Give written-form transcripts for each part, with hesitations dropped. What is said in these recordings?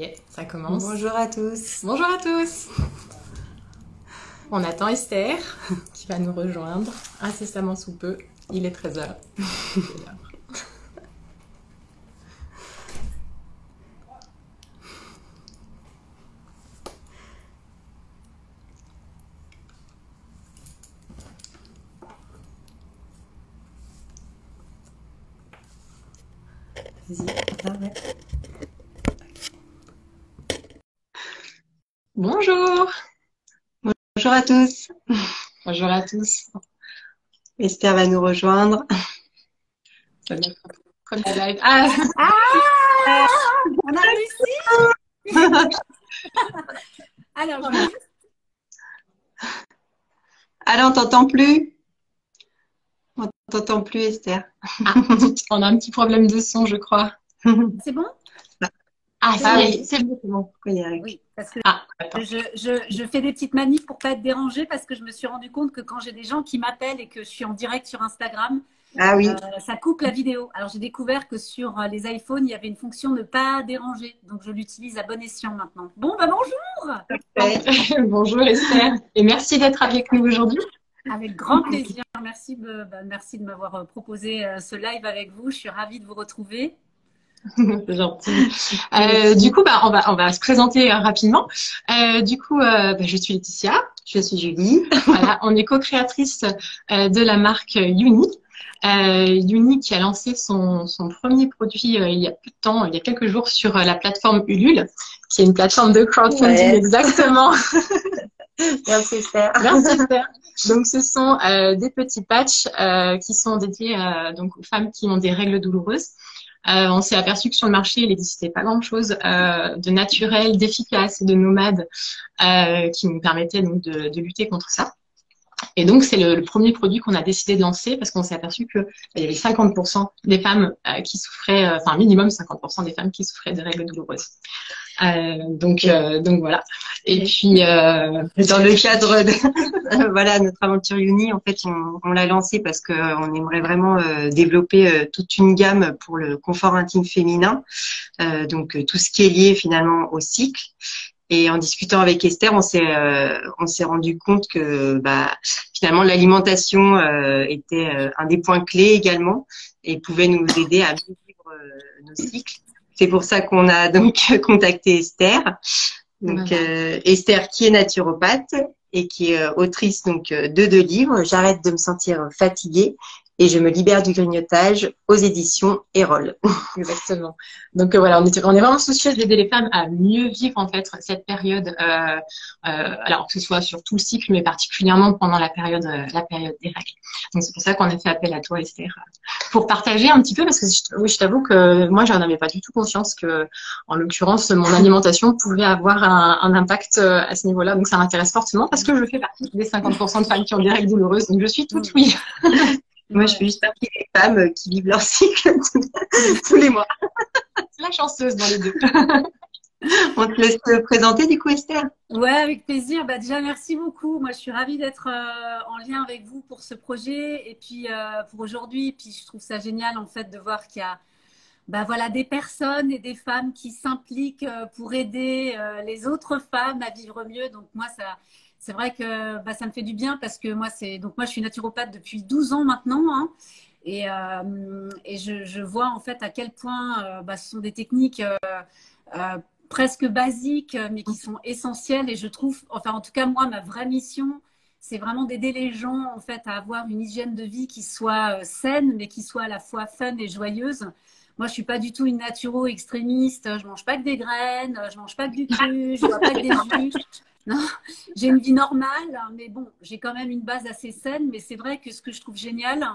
Yeah, ça commence. Bonjour à tous. Bonjour à tous. On attend Esther qui va nous rejoindre incessamment sous peu. Il est 13h. Vas-y, là, ouais. Bonjour. Bonjour à tous. Bonjour à tous. Esther va nous rejoindre. Ça va être notre premier live. Ah, On a réussi. Alors, Alors, on t'entend plus? On t'entend plus, Esther. on a un petit problème de son, je crois. c'est bon? Ah, Ah oui, c'est bon, c'est bon. Oui, parce que Attends. je fais des petites manifs pour pas être dérangée parce que je me suis rendu compte que quand j'ai des gens qui m'appellent et que je suis en direct sur Instagram, Ah oui. ça coupe la vidéo. Alors, j'ai découvert que sur les iPhones, il y avait une fonction ne pas déranger. Donc, je l'utilise à bon escient maintenant. Bon, bah bonjour! Bonjour Esther. Et merci d'être avec nous aujourd'hui. Avec grand plaisir. Merci, merci de m'avoir proposé ce live avec vous. Je suis ravie de vous retrouver. C'est gentil. Du coup, on va se présenter rapidement. Je suis Laetitia. Je suis Julie. Voilà, on est co-créatrice de la marque Uni. Uni qui a lancé son premier produit il y a peu de temps, il y a quelques jours sur la plateforme Ulule, qui est une plateforme de crowdfunding. Ouais. Exactement. Merci, Esther. Merci Esther. Donc ce sont des petits patchs qui sont dédiés donc aux femmes qui ont des règles douloureuses. On s'est aperçu que sur le marché, il n'existait pas grand-chose de naturel, d'efficace et de nomade qui nous permettait donc de lutter contre ça. Et donc, c'est le premier produit qu'on a décidé de lancer parce qu'on s'est aperçu qu'il y avait 50% des femmes qui souffraient, enfin minimum 50% des femmes qui souffraient de règles douloureuses. Donc voilà. Et puis dans le cadre de voilà notre aventure Uni, en fait, on l'a lancé parce que on aimerait vraiment développer toute une gamme pour le confort intime féminin, donc tout ce qui est lié finalement au cycle. Et en discutant avec Esther, on s'est rendu compte que finalement l'alimentation était un des points clés également et pouvait nous aider à mieux vivre nos cycles. C'est pour ça qu'on a donc contacté Esther. Donc voilà. Esther qui est naturopathe et qui est autrice donc de 2 livres, J'arrête de me sentir fatiguée et je me libère du grignotage aux éditions Erol. Exactement. Donc voilà, on est vraiment soucieuse d'aider les femmes à mieux vivre en fait cette période, alors que ce soit sur tout le cycle, mais particulièrement pendant la période des règles. Donc c'est pour ça qu'on a fait appel à toi, Esther, pour partager un petit peu, parce que je t'avoue que moi j'en avais pas du tout conscience que, en l'occurrence, mon alimentation pouvait avoir un impact à ce niveau-là. Donc ça m'intéresse fortement parce que je fais partie des 50% de femmes qui ont des règles douloureuses. Donc je suis toute oui. Moi, je fais juste partie des femmes qui vivent leur cycle tous les mois. C'est la chanceuse dans les deux. On te laisse te présenter du coup, Esther. Ouais, avec plaisir. Déjà, merci beaucoup. Moi, je suis ravie d'être en lien avec vous pour ce projet et puis pour aujourd'hui. Et puis, je trouve ça génial en fait de voir qu'il y a voilà, des personnes et des femmes qui s'impliquent pour aider les autres femmes à vivre mieux. Donc, moi, c'est vrai que ça me fait du bien parce que moi, je suis naturopathe depuis 12 ans maintenant. Hein, et je vois en fait à quel point ce sont des techniques presque basiques, mais qui sont essentielles. Et je trouve, enfin, en tout cas, moi, ma vraie mission, c'est vraiment d'aider les gens, en fait, à avoir une hygiène de vie qui soit saine, mais qui soit à la fois fun et joyeuse. Moi, je suis pas du tout une naturo extrémiste. Je mange pas que des graines, je mange pas que du cru, je bois pas que des jus. Non, j'ai une vie normale, mais bon, j'ai quand même une base assez saine. Mais c'est vrai que ce que je trouve génial,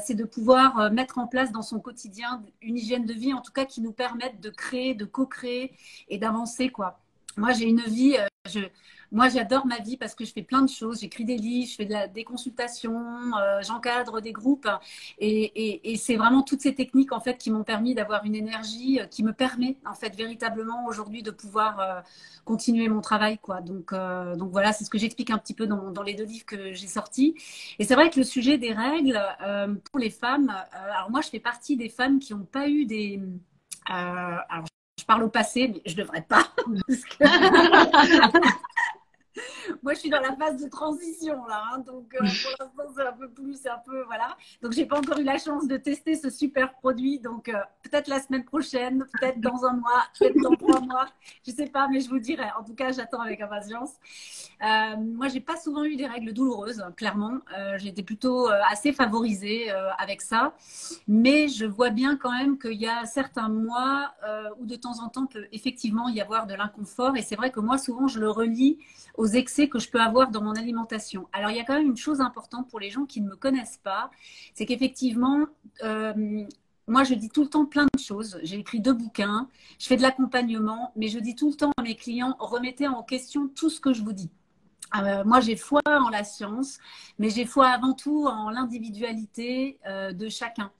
c'est de pouvoir mettre en place dans son quotidien une hygiène de vie, en tout cas, qui nous permette de créer, de co-créer et d'avancer, quoi. Moi, j'ai une vie, moi, j'adore ma vie parce que je fais plein de choses. J'écris des livres, je fais des consultations, j'encadre des groupes. Et c'est vraiment toutes ces techniques, en fait, qui m'ont permis d'avoir une énergie qui me permet, en fait, véritablement aujourd'hui de pouvoir continuer mon travail, quoi. Donc voilà, c'est ce que j'explique un petit peu dans les 2 livres que j'ai sortis. Et c'est vrai que le sujet des règles pour les femmes, alors moi, je fais partie des femmes qui n'ont pas eu des... alors, Je parle au passé, mais je ne devrais pas. Parce que... Moi, je suis dans la phase de transition là, hein, donc pour l'instant c'est un peu plus, c'est un peu voilà. Donc j'ai pas encore eu la chance de tester ce super produit, donc peut-être la semaine prochaine, peut-être dans un mois, peut-être dans 3 mois, je sais pas, mais je vous dirai. En tout cas, j'attends avec impatience. Moi, j'ai pas souvent eu des règles douloureuses, clairement. J'ai été plutôt assez favorisée avec ça, mais je vois bien quand même qu'il y a certains mois où de temps en temps peut effectivement y avoir de l'inconfort, et c'est vrai que moi souvent je le relie aux excès que je peux avoir dans mon alimentation. Alors, il y a quand même une chose importante pour les gens qui ne me connaissent pas, c'est qu'effectivement, moi, je dis tout le temps plein de choses. J'ai écrit 2 bouquins, je fais de l'accompagnement, mais je dis tout le temps à mes clients, remettez en question tout ce que je vous dis. Moi, j'ai foi en la science, mais j'ai foi avant tout en l'individualité de chacun.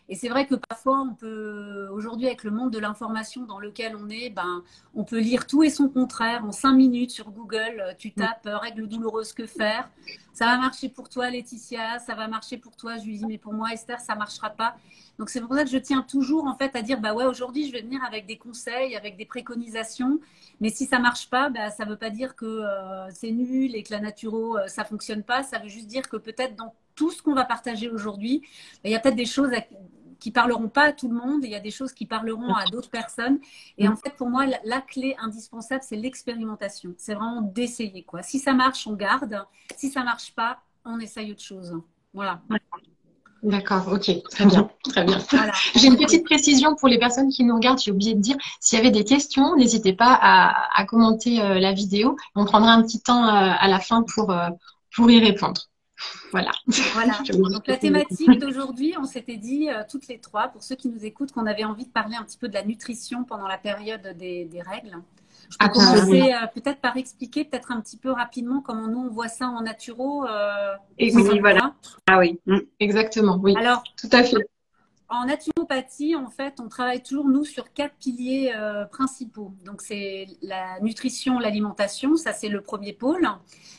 Et c'est vrai que parfois, on peut, aujourd'hui, avec le monde de l'information dans lequel on est, ben, on peut lire tout et son contraire en 5 minutes sur Google. Tu tapes règles douloureuses, que faire? Ça va marcher pour toi, Laetitia, ça va marcher pour toi, Julie, mais pour moi, Esther, ça ne marchera pas. Donc, c'est pour ça que je tiens toujours, en fait, à dire, bah ouais, aujourd'hui, je vais venir avec des conseils, avec des préconisations. Mais si ça ne marche pas, bah, ça ne veut pas dire que c'est nul et que la naturo, ça ne fonctionne pas. Ça veut juste dire que peut-être dans tout ce qu'on va partager aujourd'hui, il y a peut-être des choses qui parleront pas à tout le monde, il y a des choses qui parleront à d'autres personnes. Et en fait, pour moi, la clé indispensable, c'est l'expérimentation. C'est vraiment d'essayer, quoi. Si ça marche, on garde. Si ça marche pas, on essaye autre chose. Voilà. D'accord, ok, très bien, très bien. Voilà. J'ai une petite précision pour les personnes qui nous regardent, j'ai oublié de dire, s'il y avait des questions, n'hésitez pas à commenter la vidéo. On prendra un petit temps à la fin pour y répondre. Voilà. Voilà. Donc la thématique d'aujourd'hui, on s'était dit toutes les 3, pour ceux qui nous écoutent, qu'on avait envie de parler un petit peu de la nutrition pendant la période des règles. Je peux commencer peut-être par expliquer peut-être un petit peu rapidement comment nous on voit ça en naturo. Et oui, voilà. Ah oui, exactement. Oui. Alors, tout à fait. En naturopathie, en fait, on travaille toujours, nous, sur 4 piliers principaux. Donc, c'est la nutrition, l'alimentation, ça, c'est le premier pôle.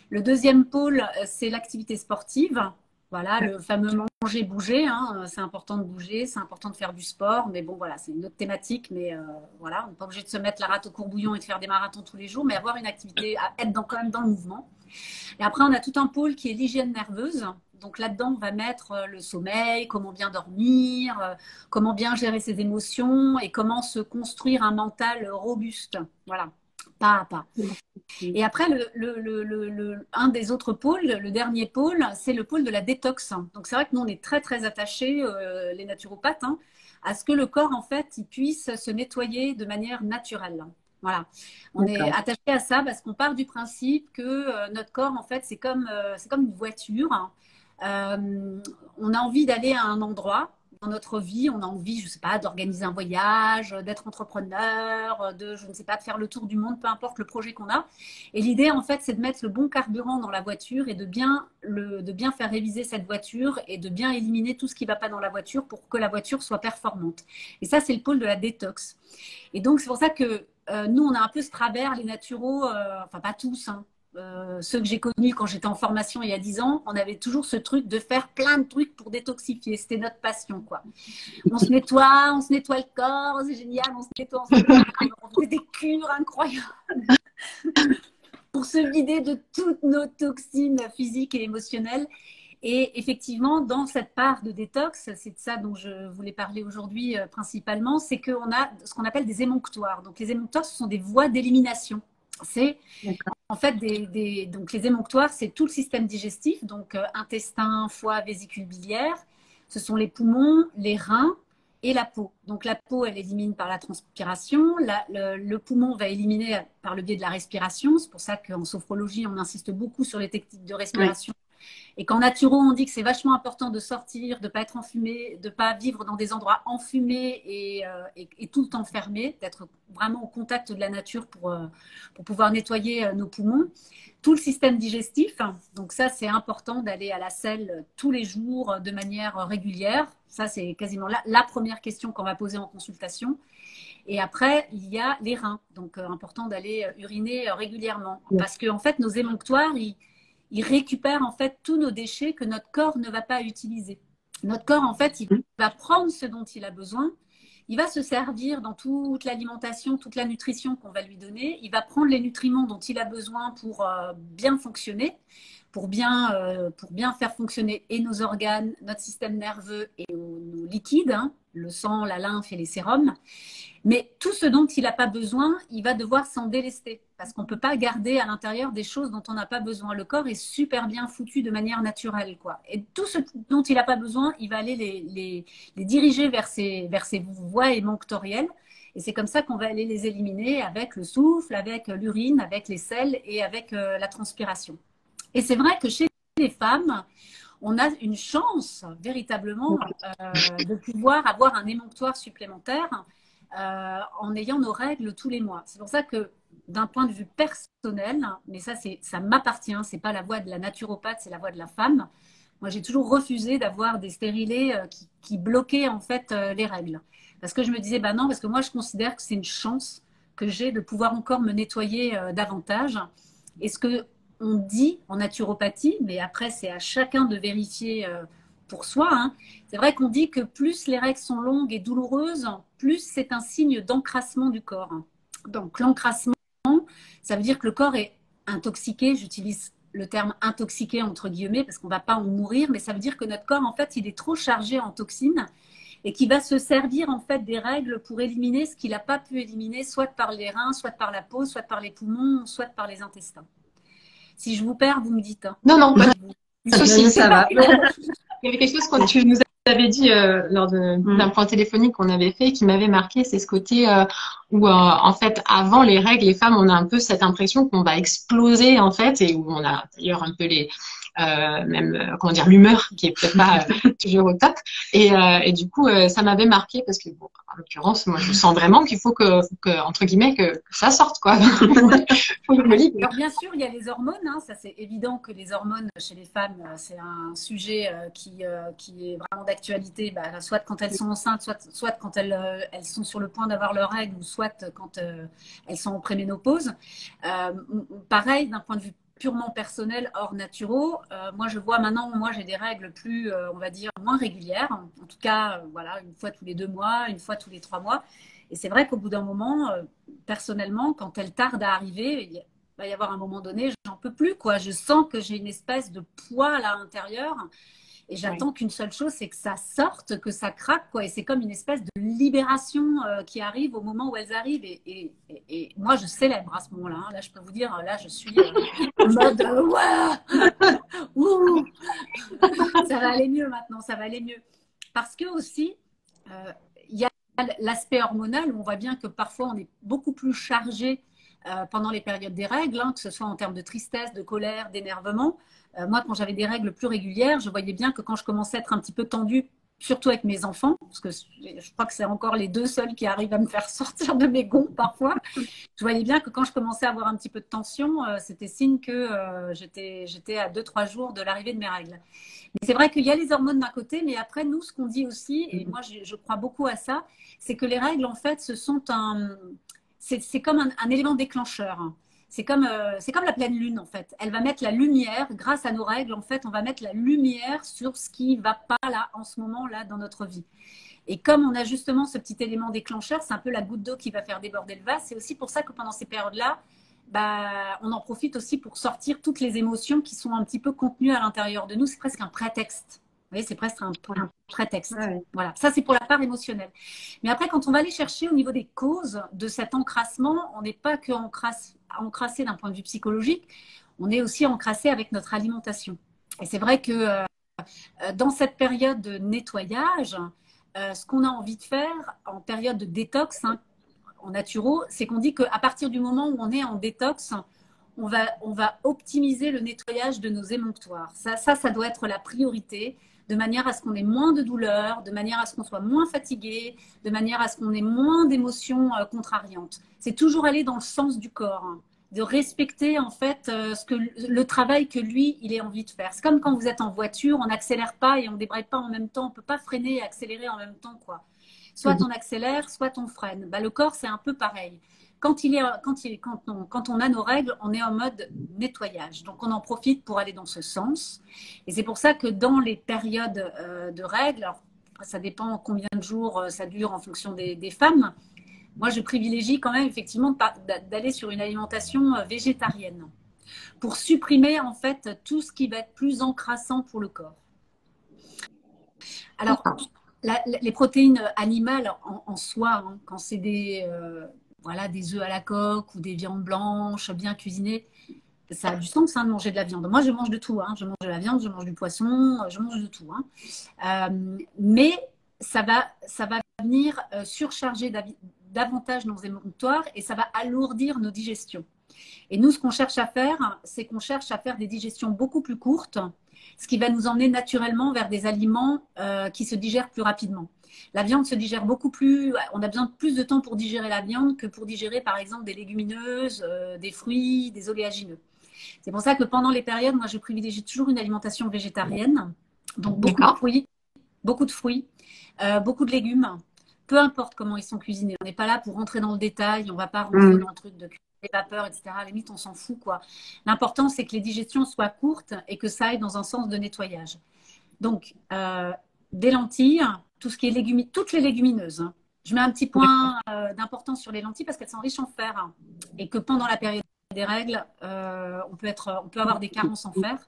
Le deuxième pôle, c'est l'activité sportive. Voilà, le fameux manger, bouger. Hein. C'est important de bouger, c'est important de faire du sport. Mais bon, voilà, c'est une autre thématique. Mais voilà, on n'est pas obligé de se mettre la rate au courbouillon et de faire des marathons tous les jours, mais avoir une activité, être quand même dans le mouvement. Et après, on a tout un pôle qui est l'hygiène nerveuse. Donc là-dedans, on va mettre le sommeil, comment bien dormir, comment bien gérer ses émotions et comment se construire un mental robuste. Voilà, pas à pas. Et après, un des autres pôles, le dernier pôle, c'est le pôle de la détox. Donc c'est vrai que nous, on est très, très attachés, les naturopathes, hein, à ce que le corps, en fait, il puisse se nettoyer de manière naturelle. Voilà, on est attaché à ça parce qu'on part du principe que notre corps, en fait, c'est comme une voiture. On a envie d'aller à un endroit dans notre vie, on a envie, je sais pas, d'organiser un voyage, d'être entrepreneur, je ne sais pas, de faire le tour du monde, peu importe le projet qu'on a. Et l'idée, en fait, c'est de mettre le bon carburant dans la voiture et de bien faire réviser cette voiture et de bien éliminer tout ce qui ne va pas dans la voiture pour que la voiture soit performante. Et ça, c'est le pôle de la détox. Et donc, c'est pour ça que nous, on a un peu ce travers, les naturaux, enfin pas tous, hein. Ceux que j'ai connus quand j'étais en formation il y a 10 ans, on avait toujours ce truc de faire plein de trucs pour détoxifier. C'était notre passion, quoi. On se nettoie le corps, c'est génial, on se nettoie, on fait des cures incroyables pour se vider de toutes nos toxines physiques et émotionnelles. Et effectivement, dans cette part de détox, c'est de ça dont je voulais parler aujourd'hui principalement, c'est qu'on a ce qu'on appelle des émonctoires. Donc les émonctoires, ce sont des voies d'élimination. C'est en fait donc les émonctoires, c'est tout le système digestif, donc intestin, foie, vésicule biliaire. Ce sont les poumons, les reins et la peau. Donc la peau, elle élimine par la transpiration. Le poumon va éliminer par le biais de la respiration. C'est pour ça qu'en sophrologie, on insiste beaucoup sur les techniques de respiration. Oui. Et qu'en naturo, on dit que c'est vachement important de sortir, de ne pas être enfumé, de ne pas vivre dans des endroits enfumés et tout le temps fermés, d'être vraiment au contact de la nature pour pouvoir nettoyer nos poumons. Tout le système digestif, donc ça, c'est important d'aller à la selle tous les jours de manière régulière. Ça, c'est quasiment la première question qu'on va poser en consultation. Et après, il y a les reins. Donc, important d'aller uriner régulièrement. Parce qu'en fait, nos émonctoires, il récupère en fait tous nos déchets que notre corps ne va pas utiliser. Notre corps, en fait, il va prendre ce dont il a besoin, il va se servir dans toute l'alimentation, toute la nutrition qu'on va lui donner. Il va prendre les nutriments dont il a besoin pour bien fonctionner, pour bien faire fonctionner et nos organes, notre système nerveux et nos liquides, hein, le sang, la lymphe et les sérums. Mais tout ce dont il n'a pas besoin, il va devoir s'en délester. Parce qu'on ne peut pas garder à l'intérieur des choses dont on n'a pas besoin. Le corps est super bien foutu de manière naturelle, quoi. Et tout ce dont il n'a pas besoin, il va aller les diriger vers ses voies émonctorielles. Et c'est comme ça qu'on va aller les éliminer avec le souffle, avec l'urine, avec les selles et avec la transpiration. Et c'est vrai que chez les femmes, on a une chance véritablement de pouvoir avoir un émonctoire supplémentaire en ayant nos règles tous les mois. C'est pour ça que d'un point de vue personnel, mais ça m'appartient, c'est pas la voix de la naturopathe, c'est la voix de la femme. Moi, j'ai toujours refusé d'avoir des stérilés qui bloquaient en fait les règles. Parce que je me disais, bah non, parce que moi, je considère que c'est une chance que j'ai de pouvoir encore me nettoyer davantage. Et ce que on dit en naturopathie, mais après, c'est à chacun de vérifier pour soi. Hein. C'est vrai qu'on dit que plus les règles sont longues et douloureuses, plus c'est un signe d'encrassement du corps. Donc, l'encrassement, ça veut dire que le corps est intoxiqué. J'utilise le terme intoxiqué entre guillemets parce qu'on ne va pas en mourir, mais ça veut dire que notre corps, en fait, il est trop chargé en toxines et qui va se servir en fait des règles pour éliminer ce qu'il n'a pas pu éliminer, soit par les reins, soit par la peau, soit par les poumons, soit par les intestins. Si je vous perds, vous me dites. Hein. Non, pas du souci, ça va. Il y avait quelque chose que tu nous avais dit lors d'un point téléphonique qu'on avait fait qui m'avait marqué, c'est ce côté où en fait avant les règles, les femmes on a un peu cette impression qu'on va exploser en fait et où on a d'ailleurs un peu comment dire l'humeur qui est peut-être pas toujours au top et du coup ça m'avait marqué parce que bon, en l'occurrence moi je sens vraiment qu'il faut que entre guillemets que ça sorte quoi. Alors bien sûr il y a les hormones, hein, ça c'est évident que les hormones chez les femmes c'est un sujet qui est vraiment d'actualité, soit quand elles sont enceintes, soit quand elles sont sur le point d'avoir leurs règles ou soit quand elles sont en préménopause. Pareil d'un point de vue purement personnel, hors naturaux. Moi, je vois maintenant, j'ai des règles plus, on va dire, moins régulières. En tout cas, voilà, une fois tous les 2 mois, une fois tous les 3 mois. Et c'est vrai qu'au bout d'un moment, personnellement, quand elles tardent à arriver, il va y avoir un moment donné, j'en peux plus, quoi. Je sens que j'ai une espèce de poids à l'intérieur. Et j'attends qu'une seule chose, c'est que ça sorte, que ça craque, quoi. Et c'est comme une espèce de libération qui arrive au moment où elles arrivent. Et moi, je célèbre à ce moment-là. Hein. Là, je peux vous dire, là, je suis en mode ça va aller mieux maintenant, ça va aller mieux. Parce que aussi, il y a l'aspect hormonal où on voit bien que parfois, on est beaucoup plus chargé pendant les périodes des règles, hein, que ce soit en termes de tristesse, de colère, d'énervement. Moi, quand j'avais des règles plus régulières, je voyais bien que quand je commençais à être un petit peu tendue, surtout avec mes enfants, parce que je crois que c'est encore les 2 seuls qui arrivent à me faire sortir de mes gonds parfois, je voyais bien que quand je commençais à avoir un petit peu de tension, c'était signe que j'étais à 2-3 jours de l'arrivée de mes règles. Mais c'est vrai qu'il y a les hormones d'un côté, mais après, nous, ce qu'on dit aussi, et moi, je crois beaucoup à ça, c'est que les règles, en fait, c'est comme un élément déclencheur. C'est comme la pleine lune, en fait. Elle va mettre la lumière, grâce à nos règles, en fait, on va mettre la lumière sur ce qui ne va pas là, en ce moment, là, dans notre vie. Et comme on a justement ce petit élément déclencheur, c'est un peu la goutte d'eau qui va faire déborder le vase. C'est aussi pour ça que pendant ces périodes-là, on en profite aussi pour sortir toutes les émotions qui sont un petit peu contenues à l'intérieur de nous. C'est presque un prétexte. Vous voyez, c'est presque un prétexte. Ouais. Voilà, ça c'est pour la part émotionnelle. Mais après, quand on va aller chercher au niveau des causes de cet encrassement, on n'est pas que encrassé d'un point de vue psychologique, on est aussi encrassé avec notre alimentation. Et c'est vrai que dans cette période de nettoyage, ce qu'on a envie de faire en période de détox, hein, en naturo, c'est qu'on dit qu'à partir du moment où on est en détox, on va optimiser le nettoyage de nos émonctoires. Ça doit être la priorité, de manière à ce qu'on ait moins de douleurs, de manière à ce qu'on soit moins fatigué, de manière à ce qu'on ait moins d'émotions contrariantes. C'est toujours aller dans le sens du corps, hein, de respecter en fait le travail que lui, il ait envie de faire. C'est comme quand vous êtes en voiture, on n'accélère pas et on ne débraye pas en même temps, on ne peut pas freiner et accélérer en même temps, quoi. Soit on accélère, soit on freine. Le corps, c'est un peu pareil. Quand on a nos règles, on est en mode nettoyage. Donc, on en profite pour aller dans ce sens. Et c'est pour ça que dans les périodes de règles, alors, ça dépend combien de jours ça dure en fonction des femmes. Moi, je privilégie quand même effectivement d'aller sur une alimentation végétarienne pour supprimer en fait tout ce qui va être plus encrassant pour le corps. Alors, les protéines animales en soi, hein, quand c'est voilà, des œufs à la coque ou des viandes blanches bien cuisinées, ça a du sens hein, de manger de la viande. Moi, je mange de tout. Hein. Je mange de la viande, je mange du poisson, je mange de tout. Hein. Mais ça va venir surcharger davantage nos émonctoires et ça va alourdir nos digestions. Et nous, ce qu'on cherche à faire, c'est qu'on cherche à faire des digestions beaucoup plus courtes, ce qui va nous emmener naturellement vers des aliments qui se digèrent plus rapidement. La viande se digère beaucoup plus, on a besoin de plus de temps pour digérer la viande que pour digérer par exemple des légumineuses, des fruits, des oléagineux. C'est pour ça que pendant les périodes, moi je privilégie toujours une alimentation végétarienne, donc beaucoup de fruits, beaucoup de légumes, peu importe comment ils sont cuisinés. On n'est pas là pour rentrer dans le détail, on ne va pas rentrer dans le truc de les vapeurs, etc. À la limite, on s'en fout, quoi. L'important, c'est que les digestions soient courtes et que ça aille dans un sens de nettoyage. Donc, des lentilles, tout ce qui est toutes les légumineuses. Hein. Je mets un petit point d'importance sur les lentilles parce qu'elles sont riches en fer hein, et que pendant la période des règles, on peut avoir des carences en fer,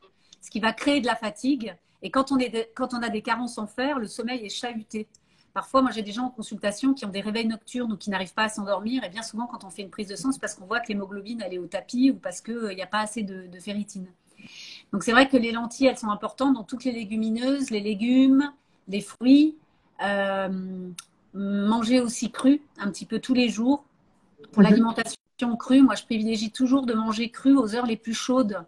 ce qui va créer de la fatigue. Et quand on a des carences en fer, le sommeil est chahuté. Parfois, moi, j'ai des gens en consultation qui ont des réveils nocturnes ou qui n'arrivent pas à s'endormir. Et bien souvent, quand on fait une prise de sang, c'est parce qu'on voit que l'hémoglobine, elle est au tapis ou parce qu'il n'y a pas assez de ferritine. Donc, c'est vrai que les lentilles, elles sont importantes dans toutes les légumineuses, les légumes, les fruits. Manger aussi cru, un petit peu tous les jours. Pour l'alimentation crue, moi, je privilégie toujours de manger cru aux heures les plus chaudes.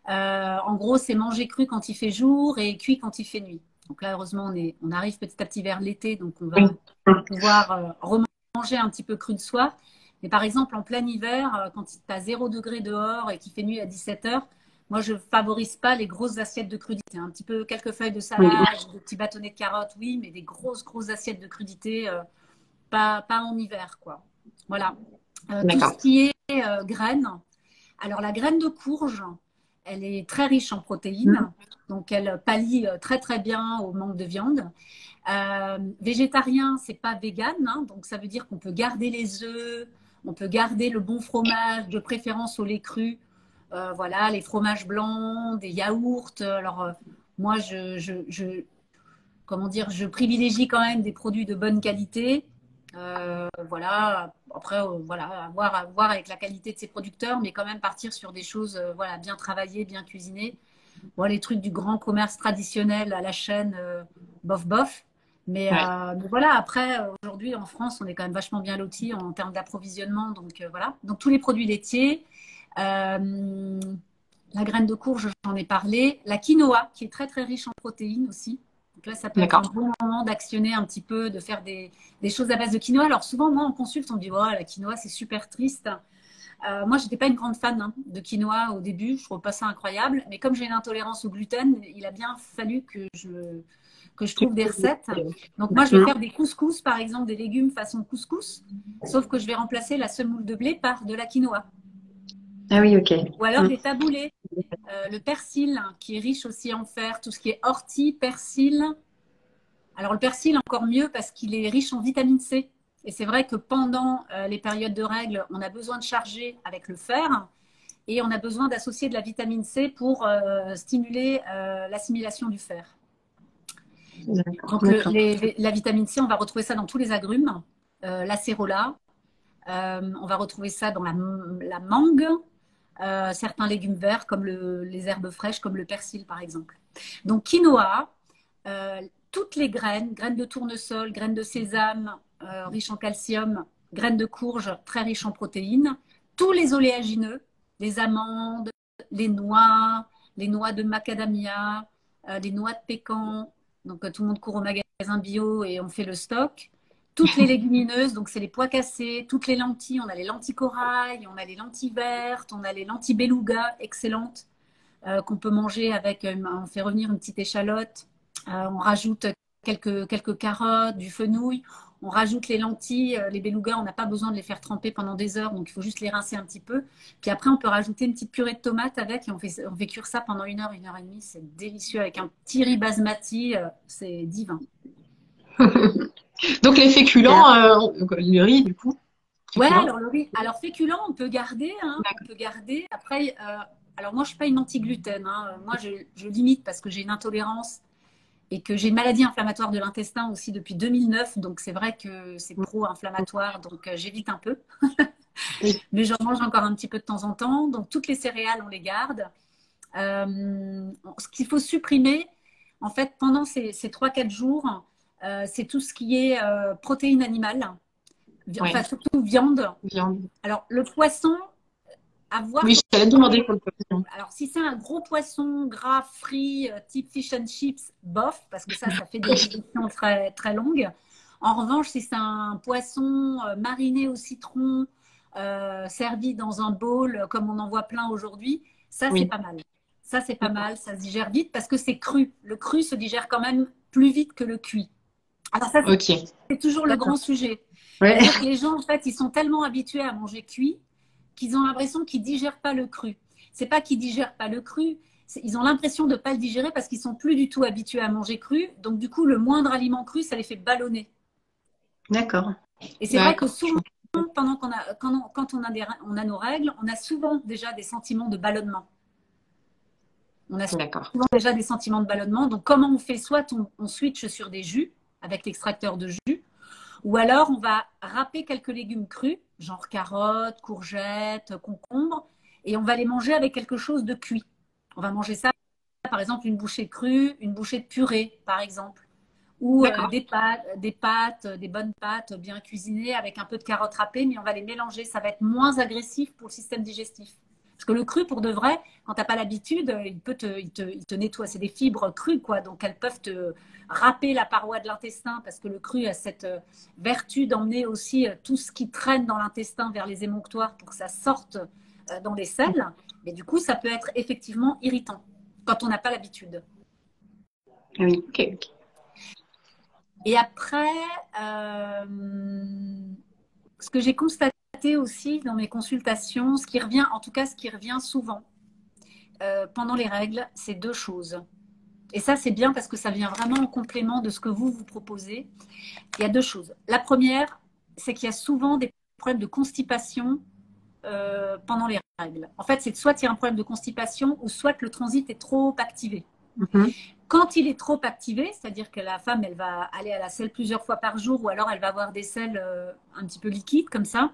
En gros, c'est manger cru quand il fait jour et cuit quand il fait nuit. Donc là, heureusement, on arrive petit à petit vers l'été, donc on va pouvoir remanger un petit peu cru de soir. Mais par exemple, en plein hiver, quand il est à 0 degré dehors et qu'il fait nuit à 17 heures, moi, je ne favorise pas les grosses assiettes de crudité. Un petit peu quelques feuilles de salade, des petits bâtonnets de carottes, oui, mais des grosses assiettes de crudité, pas en hiver, quoi. Voilà. Tout ce qui est graines. Alors, la graine de courge, elle est très riche en protéines, donc elle pallie très très bien au manque de viande. Végétarien, c'est pas vegan, hein, donc ça veut dire qu'on peut garder les œufs, on peut garder le bon fromage, de préférence au lait cru. Voilà, les fromages blancs, des yaourts. Alors moi, comment dire, je privilégie quand même des produits de bonne qualité. Voilà. Après, voilà, à voir avec la qualité de ses producteurs, mais quand même partir sur des choses voilà, bien travaillées, bien cuisinées. Bon, les trucs du grand commerce traditionnel à la chaîne, bof, bof. Mais voilà, après, aujourd'hui, en France, on est quand même vachement bien lotis en termes d'approvisionnement. Donc, voilà. Donc, tous les produits laitiers. La graine de courge, j'en ai parlé. La quinoa, qui est très, très riche en protéines aussi. Donc là, ça peut être un bon moment d'actionner un petit peu, de faire des choses à base de quinoa. Alors souvent, moi, en consulte, on me dit oh, la quinoa, c'est super triste. Moi, je n'étais pas une grande fan hein, de quinoa au début. Je trouve pas ça incroyable. Mais comme j'ai une intolérance au gluten, il a bien fallu que je trouve des recettes. Donc moi, je vais faire des couscous, par exemple, des légumes façon couscous. Sauf que je vais remplacer la semoule de blé par de la quinoa. Ah oui, ok. Ou alors des taboulés. Le persil, hein, qui est riche aussi en fer, tout ce qui est ortie, persil. Alors le persil, encore mieux parce qu'il est riche en vitamine C. Et c'est vrai que pendant les périodes de règles, on a besoin de charger avec le fer et on a besoin d'associer de la vitamine C pour stimuler l'assimilation du fer. Donc la vitamine C, on va retrouver ça dans tous les agrumes, l'acérola, on va retrouver ça dans la mangue, certains légumes verts comme les herbes fraîches comme le persil par exemple. Donc quinoa, toutes les graines de tournesol, graines de sésame riches en calcium, graines de courge très riches en protéines, tous les oléagineux, les amandes, les noix de macadamia, les noix de pécan. Donc tout le monde court au magasin bio et on fait le stock. Toutes les légumineuses, donc c'est les pois cassés, toutes les lentilles, on a les lentilles corail, on a les lentilles vertes, on a les lentilles beluga, excellentes, qu'on peut manger avec, on fait revenir une petite échalote, on rajoute quelques carottes, du fenouil, on rajoute les lentilles, les belugas, on n'a pas besoin de les faire tremper pendant des heures, donc il faut juste les rincer un petit peu. Puis après, on peut rajouter une petite purée de tomates avec et on fait cuire ça pendant 1 heure et demie, c'est délicieux avec un petit riz basmati, c'est divin. Donc les féculents, le riz du coup. Ouais, Féculents. alors le riz, alors féculent, on peut garder, hein, on peut garder. Après, alors moi je suis pas une anti-gluten, hein. Moi je limite parce que j'ai une intolérance et que j'ai une maladie inflammatoire de l'intestin aussi depuis 2009, donc c'est vrai que c'est pro-inflammatoire, donc j'évite un peu. Oui. Mais j'en mange encore un petit peu de temps en temps. Donc toutes les céréales, on les garde. Ce qu'il faut supprimer, en fait, pendant ces 3-4 jours, c'est tout ce qui est protéines animales, Ouais. enfin surtout viande. Viande. Alors le poisson, à voir. Oui, je t'allais demander pour le poisson. Alors si c'est un gros poisson gras, frit, type fish and chips, bof, parce que ça fait des digestions très, très longues. En revanche, si c'est un poisson mariné au citron, servi dans un bowl, comme on en voit plein aujourd'hui, ça c'est Oui. pas mal. Ça c'est pas mal, ça se digère vite parce que c'est cru. Le cru se digère quand même plus vite que le cuit. Alors ça, Ok. c'est toujours le grand sujet. Ouais. C'est-à-dire que les gens, en fait, ils sont tellement habitués à manger cuit qu'ils ont l'impression qu'ils digèrent pas le cru. C'est pas qu'ils digèrent pas le cru, ils ont l'impression de pas le digérer parce qu'ils sont plus du tout habitués à manger cru. Donc du coup, le moindre aliment cru, ça les fait ballonner. D'accord. Et c'est vrai que D'accord. souvent, pendant quand on a nos règles, on a souvent déjà des sentiments de ballonnement. On a D'accord. souvent déjà des sentiments de ballonnement. Donc comment on fait? Soit on switch sur des jus avec l'extracteur de jus, ou alors on va râper quelques légumes crus, genre carottes, courgettes, concombres, et on va les manger avec quelque chose de cuit. On va manger ça, par exemple, une bouchée crue, une bouchée de purée, par exemple. Ou D'accord. des bonnes pâtes bien cuisinées avec un peu de carottes râpées, mais on va les mélanger. Ça va être moins agressif pour le système digestif. Parce que le cru, pour de vrai, quand tu n'as pas l'habitude, il te nettoie. C'est des fibres crues, quoi. Donc, elles peuvent te râper la paroi de l'intestin parce que le cru a cette vertu d'emmener aussi tout ce qui traîne dans l'intestin vers les émonctoires pour que ça sorte dans les selles. Mais du coup, ça peut être effectivement irritant quand on n'a pas l'habitude. Oui. Ok. Et après, ce que j'ai constaté aussi dans mes consultations, ce qui revient, en tout cas ce qui revient souvent pendant les règles, c'est deux choses. Et ça, c'est bien parce que ça vient vraiment en complément de ce que vous proposez. Il y a deux choses. La première, c'est qu'il y a souvent des problèmes de constipation pendant les règles. En fait, c'est soit il y a un problème de constipation ou soit le transit est trop activé. Mhm. Quand il est trop activé, c'est-à-dire que la femme, elle va aller à la selle plusieurs fois par jour ou alors elle va avoir des selles un petit peu liquides comme ça,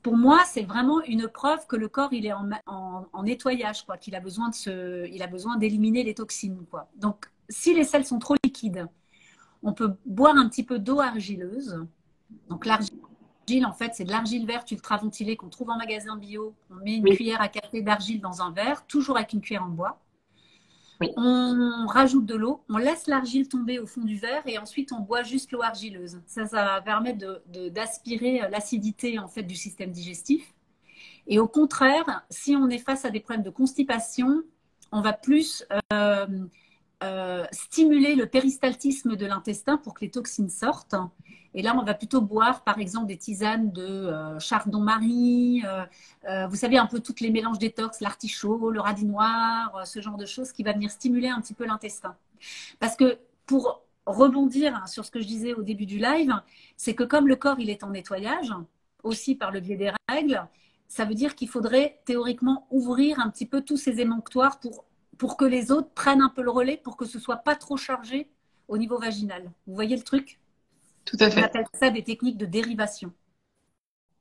pour moi, c'est vraiment une preuve que le corps, il est en nettoyage, quoi, qu'il a besoin il a besoin d'éliminer les toxines, quoi. Donc, si les selles sont trop liquides, on peut boire un petit peu d'eau argileuse. Donc, l'argile, en fait, c'est de l'argile verte ultraventilée qu'on trouve en magasin bio. On met une Oui. cuillère à café d'argile dans un verre, toujours avec une cuillère en bois. Oui. On rajoute de l'eau, on laisse l'argile tomber au fond du verre et ensuite on boit juste l'eau argileuse. Ça va permettre d'aspirer l'acidité en fait du système digestif. Et au contraire, si on est face à des problèmes de constipation, on va plus stimuler le péristaltisme de l'intestin pour que les toxines sortent. Et là, on va plutôt boire, par exemple, des tisanes de chardon-marie, vous savez, un peu toutes les mélanges détox, l'artichaut, le radis noir, ce genre de choses qui va venir stimuler un petit peu l'intestin. Parce que pour rebondir sur ce que je disais au début du live, c'est que comme le corps, il est en nettoyage, aussi par le biais des règles, ça veut dire qu'il faudrait théoriquement ouvrir un petit peu tous ces émonctoires pour que les autres prennent un peu le relais, pour que ce soit pas trop chargé au niveau vaginal. Vous voyez le truc? Tout à On fait. appelle ça des techniques de dérivation.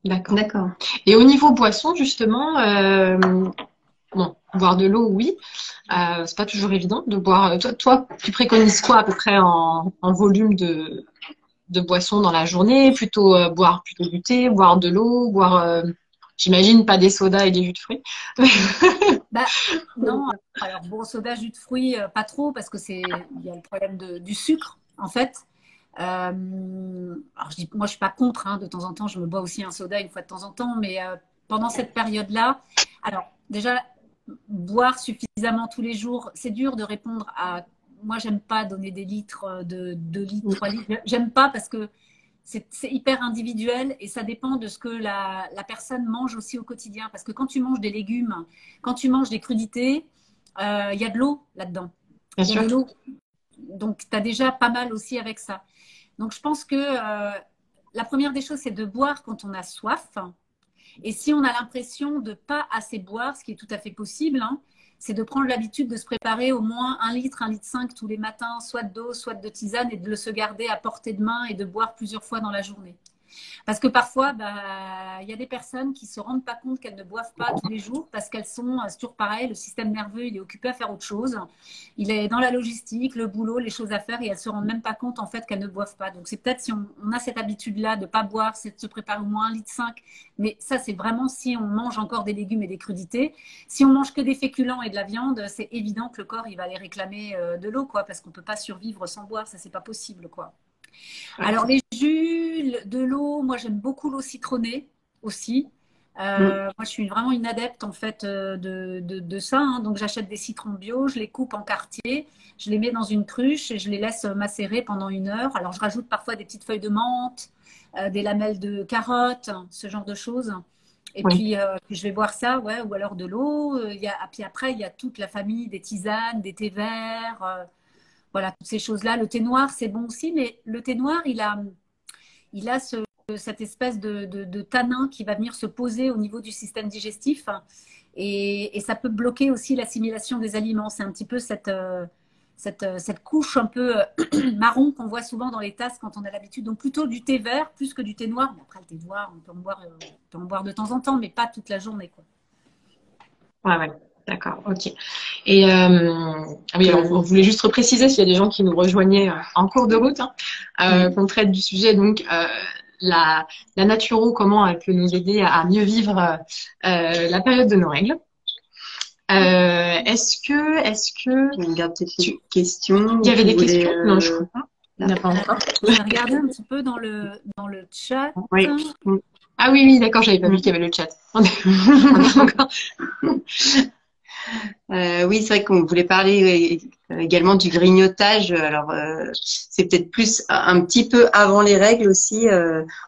D'accord. D'accord. Et au niveau boisson, justement, bon, boire de l'eau, oui. C'est pas toujours évident de boire. Toi, tu préconises quoi à peu près en volume de boisson dans la journée? Plutôt boire plutôt du thé, boire de l'eau, boire, j'imagine pas des sodas et des jus de fruits. Bah, non, alors bon, soda, jus de fruits, pas trop, parce que il y a le problème du sucre, en fait. Alors moi, je suis pas contre, hein, de temps en temps, je me bois aussi un soda une fois de temps en temps, mais pendant cette période-là, alors déjà, boire suffisamment tous les jours, c'est dur de répondre à. Moi, j'aime pas donner des litres, de 2 litres, 3 litres. J'aime pas parce que c'est hyper individuel et ça dépend de ce que la personne mange aussi au quotidien. Parce que quand tu manges des légumes, quand tu manges des crudités, il y a de l'eau là-dedans. Bien Il y a sûr. de l'eau. donc tu as déjà pas mal aussi avec ça. Donc, je pense que la première des choses, c'est de boire quand on a soif. Et si on a l'impression de pas assez boire, ce qui est tout à fait possible, hein, c'est de prendre l'habitude de se préparer au moins 1 litre 5 tous les matins, soit d'eau, soit de tisane, et de le se garder à portée de main et de boire plusieurs fois dans la journée. Parce que parfois, bah, y a des personnes qui ne se rendent pas compte qu'elles ne boivent pas tous les jours parce qu'elles sont, c'est toujours pareil, le système nerveux, il est occupé à faire autre chose. Il est dans la logistique, le boulot, les choses à faire et elles ne se rendent même pas compte en fait qu'elles ne boivent pas. Donc c'est peut-être si on a cette habitude-là de ne pas boire, c'est de se préparer au moins 1,5 litre. Mais ça, c'est vraiment si on mange encore des légumes et des crudités. Si on mange que des féculents et de la viande, c'est évident que le corps, il va aller réclamer de l'eau, quoi, parce qu'on ne peut pas survivre sans boire. Ça, c'est pas possible, quoi. Alors, les jus, de l'eau, moi j'aime beaucoup l'eau citronnée aussi. Moi je suis vraiment une adepte en fait de ça, hein. Donc j'achète des citrons bio, je les coupe en quartiers, je les mets dans une cruche et je les laisse macérer pendant 1 heure. Alors je rajoute parfois des petites feuilles de menthe, des lamelles de carottes, ce genre de choses. Et Oui. puis je vais boire ça, ouais, ou alors de l'eau. Puis après, il y a toute la famille des tisanes, des thés verts. Voilà, toutes ces choses-là. Le thé noir, c'est bon aussi, mais le thé noir, il a cette espèce de tanin qui va venir se poser au niveau du système digestif et ça peut bloquer aussi l'assimilation des aliments. C'est un petit peu cette couche un peu marron qu'on voit souvent dans les tasses quand on a l'habitude. Donc plutôt du thé vert plus que du thé noir. Mais après, le thé noir, on peut en boire de temps en temps, mais pas toute la journée, quoi. Ouais, ouais. D'accord, ok. Et ah oui, alors, on voulait juste repréciser s'il y a des gens qui nous rejoignaient en cours de route, hein, qu'on traite du sujet. Donc, la naturo, comment elle peut nous aider à mieux vivre la période de nos règles. Est-ce que On garde peut-être des questions. il y avait des questions? Non, je crois pas. Il n'y en a pas encore. Je vais regarder un petit peu dans le chat. Oui. Ah oui, oui, d'accord, j'avais pas vu qu'il y avait le chat. On est encore. Oui, c'est vrai qu'on voulait parler également du grignotage. Alors, c'est peut-être plus un petit peu avant les règles aussi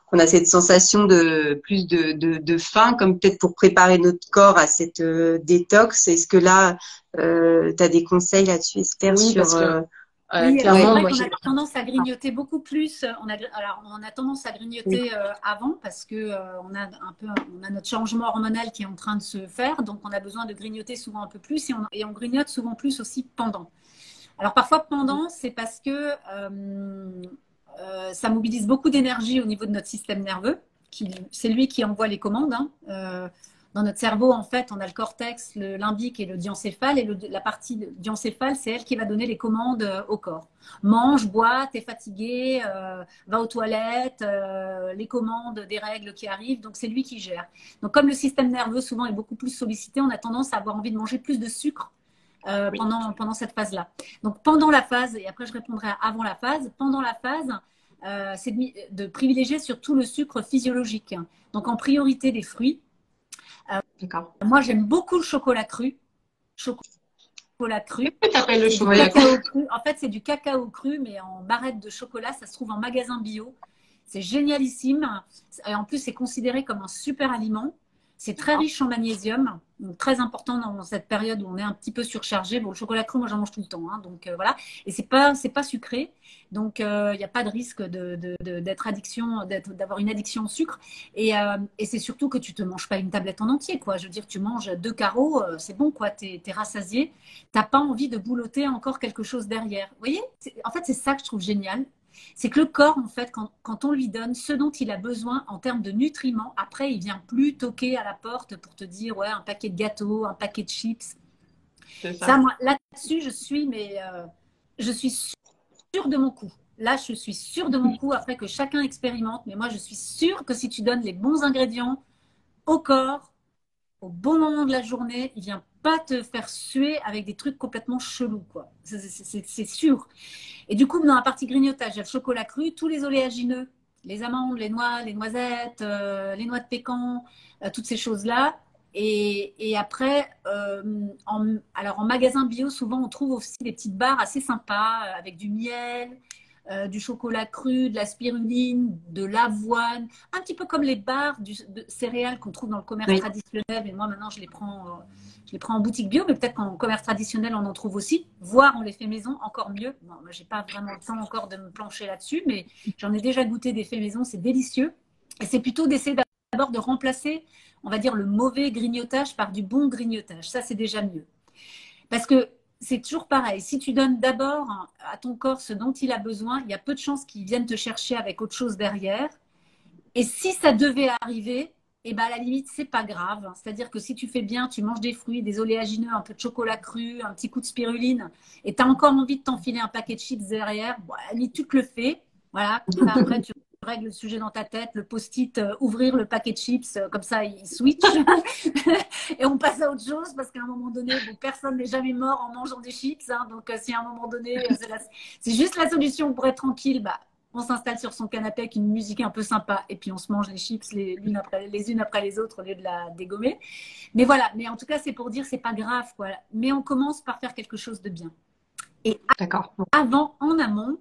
qu'on a cette sensation de plus de faim, comme peut-être pour préparer notre corps à cette détox. Est-ce que là, tu as des conseils là-dessus, Esther, Oui, sur parce que Oui, clairement, alors moi, c'est vrai qu'on a tendance à grignoter beaucoup plus. Alors, on a tendance à grignoter avant parce que on a notre changement hormonal qui est en train de se faire, donc on a besoin de grignoter souvent un peu plus et on grignote souvent plus aussi pendant. Alors parfois pendant, c'est parce que ça mobilise beaucoup d'énergie au niveau de notre système nerveux. C'est lui qui envoie les commandes, hein. Dans notre cerveau, en fait, on a le cortex, le limbique et le diencéphale. Et la partie diencéphale, c'est elle qui va donner les commandes au corps. Mange, bois, t'es fatigué, va aux toilettes, les commandes des règles qui arrivent. Donc, c'est lui qui gère. Donc, comme le système nerveux, souvent, est beaucoup plus sollicité, on a tendance à avoir envie de manger plus de sucre pendant cette phase-là. Donc, pendant la phase, et après, je répondrai à avant la phase, pendant la phase, c'est de privilégier surtout le sucre physiologique. Donc, en priorité, des fruits. d'accord. Moi, j'aime beaucoup le chocolat cru. Chocolat cru. Qu'est-ce que t'appelles le C'est du chocolat cru? cacao cru. En fait, c'est du cacao cru, mais en barrette de chocolat. Ça se trouve en magasin bio. C'est génialissime. Et en plus, c'est considéré comme un super aliment. C'est très riche en magnésium, donc très important dans cette période où on est un petit peu surchargé. Bon, le chocolat cru, moi, j'en mange tout le temps, hein, donc voilà. Et c'est pas sucré, donc il n'y a pas de risque d'avoir une addiction au sucre. Et c'est surtout que tu te manges pas une tablette en entier, quoi. Je veux dire, tu manges 2 carreaux, c'est bon, quoi. T'es rassasié. T'as pas envie de boulotter encore quelque chose derrière. Vous voyez? En fait, c'est ça que je trouve génial. C'est que le corps, en fait, quand on lui donne ce dont il a besoin en termes de nutriments, après, il vient plus toquer à la porte pour te dire, ouais, un paquet de gâteaux, un paquet de chips. C'est ça. Ça, moi, là-dessus, je suis sûre de mon coup. Là, je suis sûre de mon coup, après que chacun expérimente. Mais moi, je suis sûre que si tu donnes les bons ingrédients au corps, au bon moment de la journée, il vient pas te faire suer avec des trucs complètement chelous, quoi. C'est sûr. Et du coup, dans la partie grignotage, il y a le chocolat cru, tous les oléagineux, les amandes, les noix, les noisettes, les noix de pécan, toutes ces choses-là. Et après, alors en magasin bio, souvent, on trouve aussi des petites barres assez sympas avec du miel, du chocolat cru, de la spiruline, de l'avoine, un petit peu comme les barres de céréales qu'on trouve dans le commerce traditionnel. Et moi, maintenant, je les prends en boutique bio, mais peut-être qu'en commerce traditionnel, on en trouve aussi. Voire on les fait maison, encore mieux. Bon, moi, j'ai pas vraiment le temps encore de me plancher là-dessus, mais j'en ai déjà goûté des faits maison, c'est délicieux. Et c'est plutôt d'essayer d'abord de remplacer, on va dire, le mauvais grignotage par du bon grignotage. Ça, c'est déjà mieux. Parce que c'est toujours pareil. Si tu donnes d'abord à ton corps ce dont il a besoin, il y a peu de chances qu'il vienne te chercher avec autre chose derrière. Et si ça devait arriver, eh ben à la limite, c'est pas grave. C'est-à-dire que si tu fais bien, tu manges des fruits, des oléagineux, un peu de chocolat cru, un petit coup de spiruline, et tu as encore envie de t'enfiler un paquet de chips derrière, bon, à la limite, tu te le fais. Voilà. Après, tu règles le sujet dans ta tête, le post-it, ouvrir le paquet de chips, comme ça, il switch. Et on passe à autre chose parce qu'à un moment donné, bon, personne n'est jamais mort en mangeant des chips. Hein, donc, si à un moment donné, c'est juste la solution pour être tranquille, bah, on s'installe sur son canapé avec une musique un peu sympa et puis on se mange les chips les unes après les autres au lieu de la dégommer. Mais voilà, mais en tout cas, c'est pour dire c'est pas grave, quoi. Mais on commence par faire quelque chose de bien. Et avant, en amont,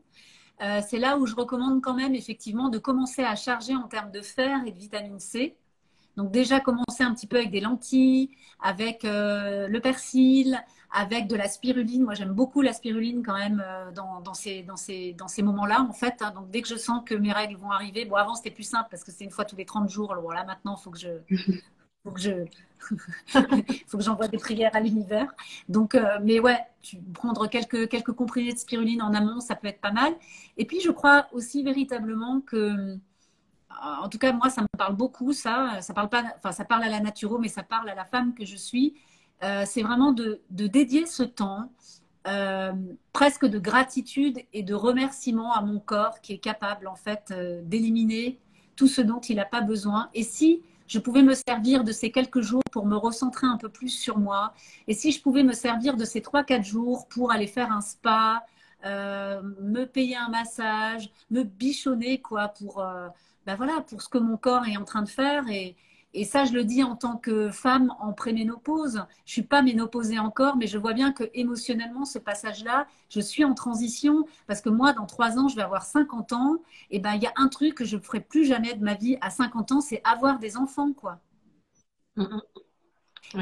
c'est là où je recommande quand même effectivement de commencer à charger en termes de fer et de vitamine C. Donc déjà commencer un petit peu avec des lentilles, avec le persil, avec de la spiruline. Moi j'aime beaucoup la spiruline quand même dans ces moments-là en fait. Hein. Donc dès que je sens que mes règles vont arriver, bon avant c'était plus simple parce que c'est une fois tous les 30 jours. Alors là maintenant il faut que j'envoie des prières à l'univers. Donc, mais ouais, prendre quelques comprimés de spiruline en amont, ça peut être pas mal. Et puis, je crois aussi véritablement que, en tout cas, moi, ça me parle beaucoup, ça. Ça parle pas, enfin, ça parle à la naturo, mais ça parle à la femme que je suis. C'est vraiment de dédier ce temps, presque de gratitude et de remerciement à mon corps qui est capable, en fait, d'éliminer tout ce dont il n'a pas besoin. Et si je pouvais me servir de ces quelques jours pour me recentrer un peu plus sur moi. Et si je pouvais me servir de ces 3-4 jours pour aller faire un spa, me payer un massage, me bichonner quoi, pour, ben voilà, pour ce que mon corps est en train de faire. Et ça, je le dis en tant que femme en préménopause. Je ne suis pas ménopausée encore, mais je vois bien que émotionnellement, ce passage-là, je suis en transition parce que moi, dans 3 ans, je vais avoir 50 ans. Et ben, il y a un truc que je ne ferai plus jamais de ma vie à 50 ans, c'est avoir des enfants, quoi. Oui.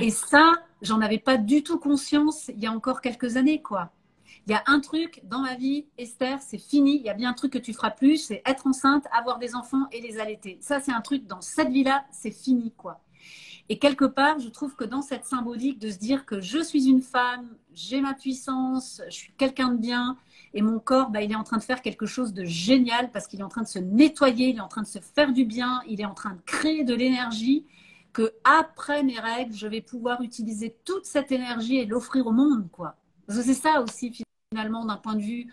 Et ça, j'en avais pas du tout conscience il y a encore quelques années, quoi. Il y a un truc dans ma vie, Esther, c'est fini. Il y a bien un truc que tu feras plus, c'est être enceinte, avoir des enfants et les allaiter. Ça, c'est un truc dans cette vie-là, c'est fini, quoi. Et quelque part, je trouve que dans cette symbolique de se dire que je suis une femme, j'ai ma puissance, je suis quelqu'un de bien, et mon corps, bah, il est en train de faire quelque chose de génial parce qu'il est en train de se nettoyer, il est en train de se faire du bien, il est en train de créer de l'énergie, que après mes règles, je vais pouvoir utiliser toute cette énergie et l'offrir au monde, quoi. Parce que c'est ça aussi, finalement, d'un point de vue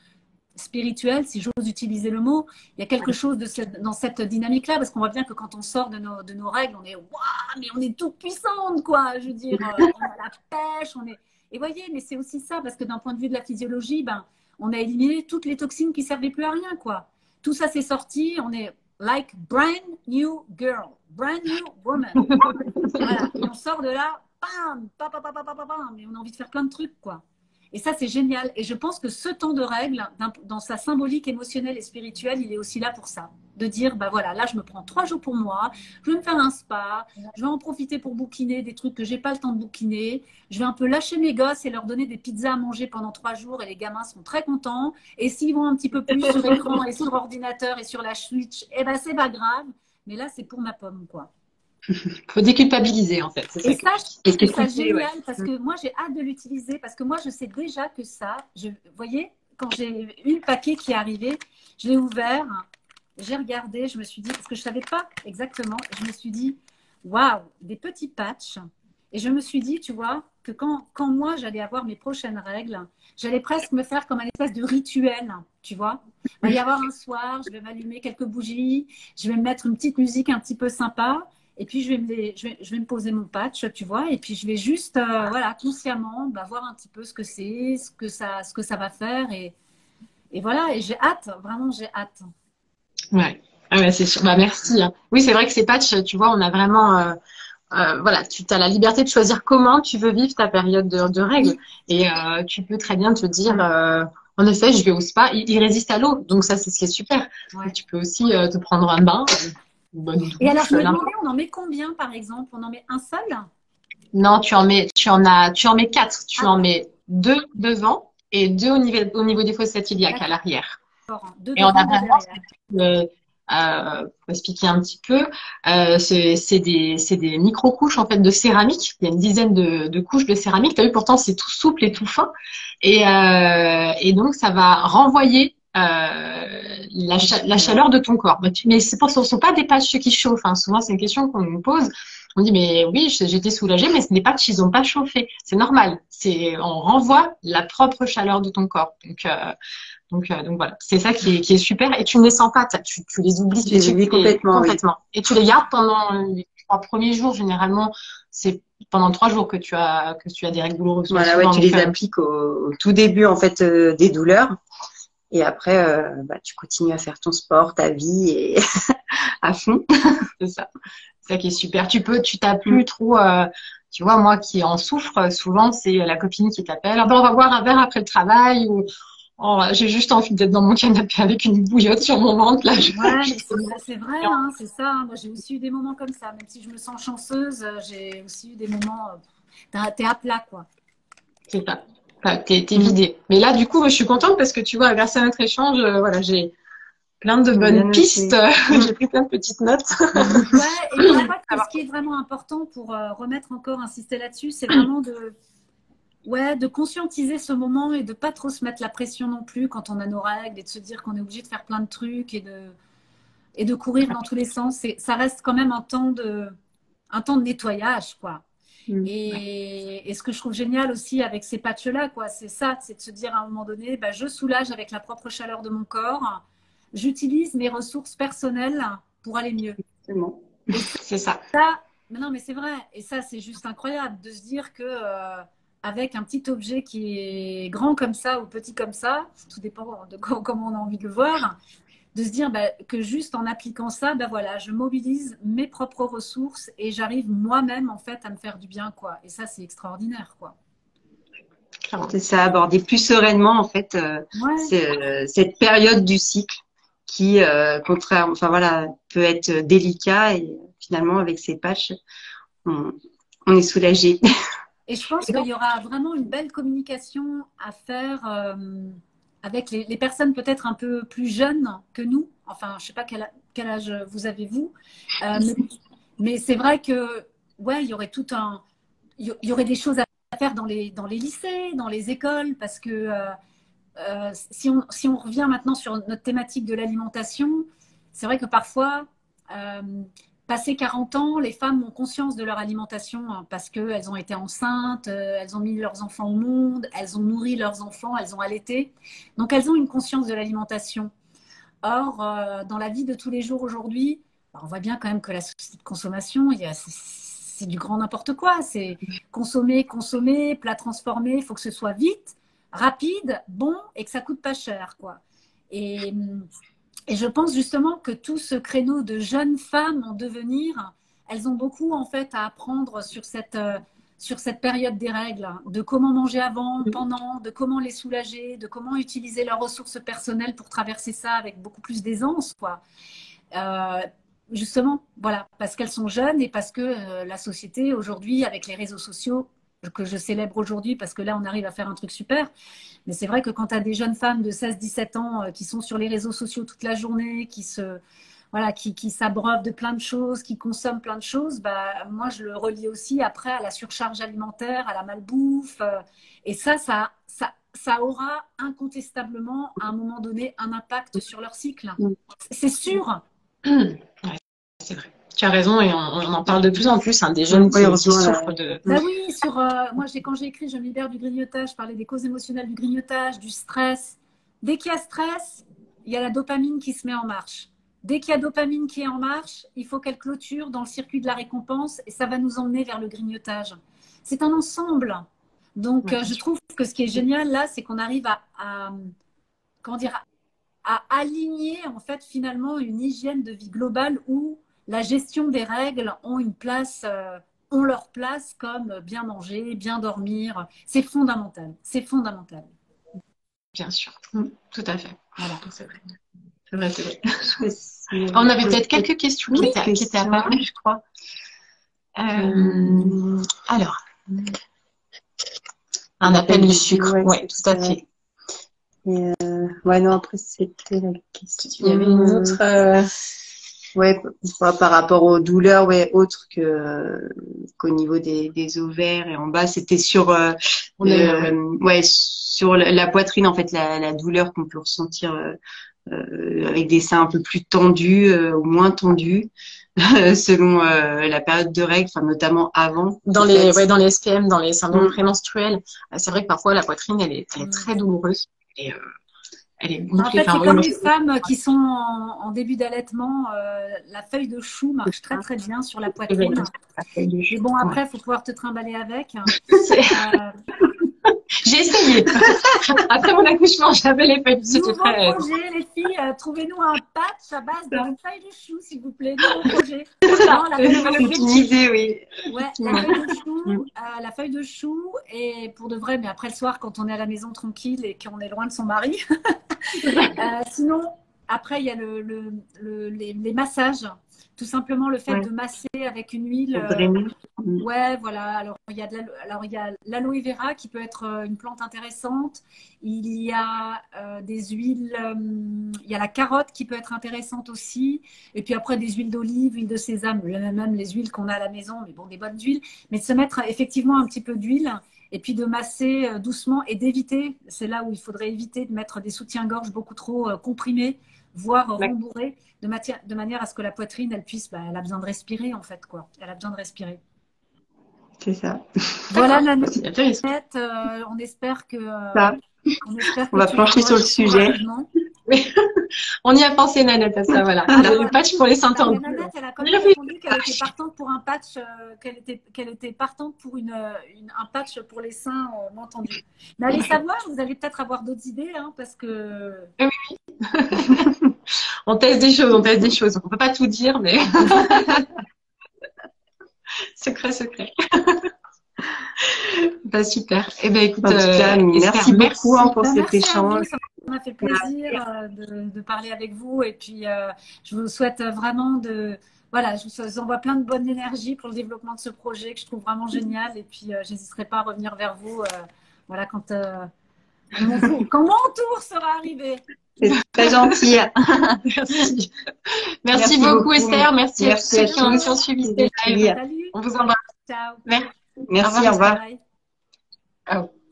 spirituel, si j'ose utiliser le mot, il y a quelque chose dans cette dynamique-là, parce qu'on voit bien que quand on sort de nos règles, on est waouh, mais on est toute puissante, quoi. Je veux dire, on a la pêche, on est. Et voyez, mais c'est aussi ça, parce que d'un point de vue de la physiologie, ben, on a éliminé toutes les toxines qui servaient plus à rien, quoi. Tout ça, c'est sorti, on est like brand new girl, brand new woman. Voilà. Et on sort de là, bam, mais on a envie de faire plein de trucs, quoi. Et ça, c'est génial. Et je pense que ce temps de règle, dans sa symbolique émotionnelle et spirituelle, il est aussi là pour ça. De dire, bah voilà, là, je me prends 3 jours pour moi, je vais me faire un spa, je vais en profiter pour bouquiner des trucs que j'ai pas le temps de bouquiner, je vais un peu lâcher mes gosses et leur donner des pizzas à manger pendant 3 jours et les gamins sont très contents. Et s'ils vont un petit peu plus sur écran et sur ordinateur et sur la Switch, eh ben, c'est pas grave. Mais là, c'est pour ma pomme, quoi. Faut déculpabiliser en fait. Et ça, je trouve ça génial parce que moi j'ai hâte de l'utiliser parce que moi je sais déjà que ça, vous voyez, quand j'ai eu le paquet qui est arrivé, je l'ai ouvert, j'ai regardé, je me suis dit, parce que je savais pas exactement, je me suis dit, waouh, des petits patchs. Et je me suis dit, tu vois, que quand moi j'allais avoir mes prochaines règles, j'allais presque me faire comme un espèce de rituel, tu vois. Il va y avoir un soir, je vais m'allumer quelques bougies, je vais me mettre une petite musique un petit peu sympa. Et puis, je vais me poser mon patch, tu vois, et puis je vais juste, voilà, consciemment, bah, voir un petit peu ce que c'est, ce que ça va faire. Et voilà, et j'ai hâte, vraiment, j'ai hâte. Ouais, ah ouais, c'est sûr. Bah, merci. Oui, c'est vrai que ces patchs, tu vois, on a vraiment, voilà, tu as la liberté de choisir comment tu veux vivre ta période de règles. Et tu peux très bien te dire, En effet, je vais au spa, il résiste à l'eau, donc ça, c'est ce qui est super. Ouais. Tu peux aussi te prendre un bain, une bonne Et alors, douche, je me n'importe. demandais, on en met combien, par exemple? On en met un seul? Non, tu en mets quatre. Tu Ah, en mets deux devant et deux au niveau des fossettes iliaques à l'arrière. d'accord. Deux Et on devant, a deux vraiment, derrière. pour expliquer un petit peu, c'est des micro-couches en fait de céramique. Il y a une dizaine de couches de céramique. T'as vu, pourtant c'est tout souple et tout fin. Et donc ça va renvoyer la chaleur de ton corps. Mais ce ne sont pas des patchs qui chauffent, hein. Souvent c'est une question qu'on nous pose. On dit mais oui, j'étais soulagée, mais ce n'est pas qu'ils n'ont pas chauffé. C'est normal. On renvoie la propre chaleur de ton corps. Donc voilà, c'est ça qui est super. Et tu ne les sens pas, tu les oublies, Je les oublie complètement, oui. complètement. Et tu les gardes pendant les 3 premiers jours. Généralement, c'est pendant 3 jours que tu as des règles douloureuses. Voilà, ouais, Souvent, tu donc, les appliques au tout début en fait des douleurs. Et après, tu continues à faire ton sport, ta vie et à fond. c'est ça. C'est ça qui est super. Tu t'as plus trop. Tu vois, moi qui en souffre, souvent c'est la copine qui t'appelle. Ah ben, on va boire un verre après le travail ou oh, j'ai juste envie d'être dans mon canapé avec une bouillotte sur mon ventre là. Ouais, mais c'est vrai, hein, c'est ça. Hein. Moi, j'ai aussi eu des moments comme ça. Même si je me sens chanceuse, j'ai aussi eu des moments. T'es à plat, quoi. C'est ça. Enfin, t'es vidé. Mais là, du coup, je suis contente parce que tu vois, grâce à notre échange, voilà, j'ai plein de bonnes pistes. J'ai pris plein de petites notes. Ouais, et puis je crois que ce qui est vraiment important pour remettre encore, insister là-dessus, c'est vraiment de conscientiser ce moment et de pas trop se mettre la pression non plus quand on a nos règles et de se dire qu'on est obligé de faire plein de trucs et de courir dans tous les sens. Ça reste quand même un temps de nettoyage, quoi. Et ce que je trouve génial aussi avec ces patchs-là, quoi, c'est ça, c'est de se dire à un moment donné, bah, je soulage avec la propre chaleur de mon corps, j'utilise mes ressources personnelles pour aller mieux. C'est ça. Mais non, mais c'est vrai. Et ça, c'est juste incroyable de se dire que avec un petit objet qui est grand comme ça ou petit comme ça, tout dépend de comment on a envie de le voir, de se dire bah, que juste en appliquant ça, bah, voilà, je mobilise mes propres ressources et j'arrive moi-même en fait à me faire du bien, quoi. Et ça, c'est extraordinaire, quoi. C'est ça, aborder plus sereinement en fait Ouais. cette période du cycle qui, enfin voilà, peut être délicat et finalement avec ces patchs, on est soulagé. Et je pense qu'il y aura vraiment une belle communication à faire avec les personnes peut-être un peu plus jeunes que nous. Enfin, je ne sais pas quel âge vous avez vous. Mais c'est vrai que ouais, il y aurait il y aurait des choses à faire dans les lycées, dans les écoles, parce que si on revient maintenant sur notre thématique de l'alimentation, c'est vrai que parfois, passé 40 ans, les femmes ont conscience de leur alimentation hein, parce qu'elles ont été enceintes, elles ont mis leurs enfants au monde, elles ont nourri leurs enfants, elles ont allaité. Donc elles ont une conscience de l'alimentation. Or, dans la vie de tous les jours aujourd'hui, on voit bien quand même que la société de consommation, c'est du grand n'importe quoi. C'est consommer, consommer, plat transformé, il faut que ce soit vite, rapide, bon et que ça coûte pas cher, quoi. Et, et je pense justement que tout ce créneau de jeunes femmes en devenir, elles ont beaucoup en fait à apprendre sur cette période des règles, hein, de comment manger avant, pendant, de comment les soulager, de comment utiliser leurs ressources personnelles pour traverser ça avec beaucoup plus d'aisance, quoi. Euh, Justement, voilà, parce qu'elles sont jeunes et parce que la société aujourd'hui, avec les réseaux sociaux, que je célèbre aujourd'hui parce que là, on arrive à faire un truc super. Mais c'est vrai que quand tu as des jeunes femmes de 16-17 ans qui sont sur les réseaux sociaux toute la journée, qui s'abreuvent de plein de choses, qui consomment plein de choses, bah, moi, je le relie aussi après à la surcharge alimentaire, à la malbouffe. Et ça aura incontestablement, à un moment donné, un impact sur leur cycle. C'est sûr. Ouais, c'est vrai. Tu as raison et on en parle de plus en plus, hein, des jeunes qui souffrent de. Bah oui, moi, quand j'ai écrit Je me libère du grignotage, je parlais des causes émotionnelles du grignotage, du stress. Dès qu'il y a stress, il y a la dopamine qui se met en marche. Dès qu'il y a dopamine qui est en marche, il faut qu'elle clôture dans le circuit de la récompense et ça va nous emmener vers le grignotage. C'est un ensemble. Donc, je trouve que ce qui est génial là, c'est qu'on arrive comment dire, à aligner en fait finalement une hygiène de vie globale où la gestion des règles ont leur place comme bien manger, bien dormir. C'est fondamental. C'est fondamental. bien sûr. Tout à fait. Voilà, c'est vrai. C'est vrai, c'est vrai. Si- On avait peut-être quelques questions qui étaient apparues, je crois. Alors, un appel du sucre. Ouais, tout à fait. Et ouais, non, après, c'était la question. Il y avait une autre. Ouais, par rapport aux douleurs, ouais, autres qu'au niveau des ovaires et en bas, c'était sur ouais, sur la poitrine, en fait, la douleur qu'on peut ressentir avec des seins un peu plus tendus ou moins tendus selon la période de règles, enfin notamment avant. Dans les SPM, dans les syndromes prémenstruels, c'est vrai que parfois la poitrine, elle est très douloureuse. Et, elle est gonflée. En fait, c'est comme les femmes qui sont en début d'allaitement, la feuille de chou marche très très bien sur la poitrine. Mais bon, après, il faut pouvoir te trimballer avec. J'ai essayé. Après mon accouchement, j'avais les feuilles de chou. Nouveau projet, les filles, trouvez-nous un patch à base de feuilles de chou, s'il vous plaît. Nouveau projet. Non, c'est une idée, oui. Ouais, la feuille de chou, et pour de vrai, mais après le soir, quand on est à la maison tranquille et qu'on est loin de son mari. Sinon, après, il y a les massages. Tout simplement le fait de masser avec une huile. Ouais, voilà. Alors il y a l'aloe vera qui peut être une plante intéressante. Il y a des huiles. Il y a la carotte qui peut être intéressante aussi. Et puis après des huiles d'olive, huile de sésame, même les huiles qu'on a à la maison, mais bon, des bonnes huiles. Mais de se mettre effectivement un petit peu d'huile et puis de masser doucement et d'éviter. C'est là où il faudrait éviter de mettre des soutiens-gorge beaucoup trop comprimés, voire rembourrés, de manière à ce que la poitrine, elle puisse, elle a besoin de respirer en fait, quoi. Elle a besoin de respirer. C'est ça. Voilà, Nanette, on espère que... on va plancher sur le sujet. Oui. On y a pensé, Nanette, à ça, voilà. Le patch pour les seins tendus. Nanette, elle a quand même répondu qu'elle était partante pour un patch, qu'elle était partante pour un patch pour les seins moins tendus. Mais allez savoir, vous allez peut-être avoir d'autres idées, hein, parce que... Oui. On teste des choses. On ne peut pas tout dire, mais... secret. Super. Eh ben, écoute, merci beaucoup pour cet échange. Ça m'a fait plaisir de parler avec vous. Et puis, je vous souhaite vraiment voilà, je vous envoie plein de bonne énergie pour le développement de ce projet que je trouve vraiment génial. Et puis, j'hésiterai pas à revenir vers vous voilà, quand mon tour sera arrivé. C'est très gentil. Merci beaucoup, Esther. Merci à tous ceux qui ont suivi ce live. Salut. On vous embrasse. Ciao. Merci, au revoir. Ciao.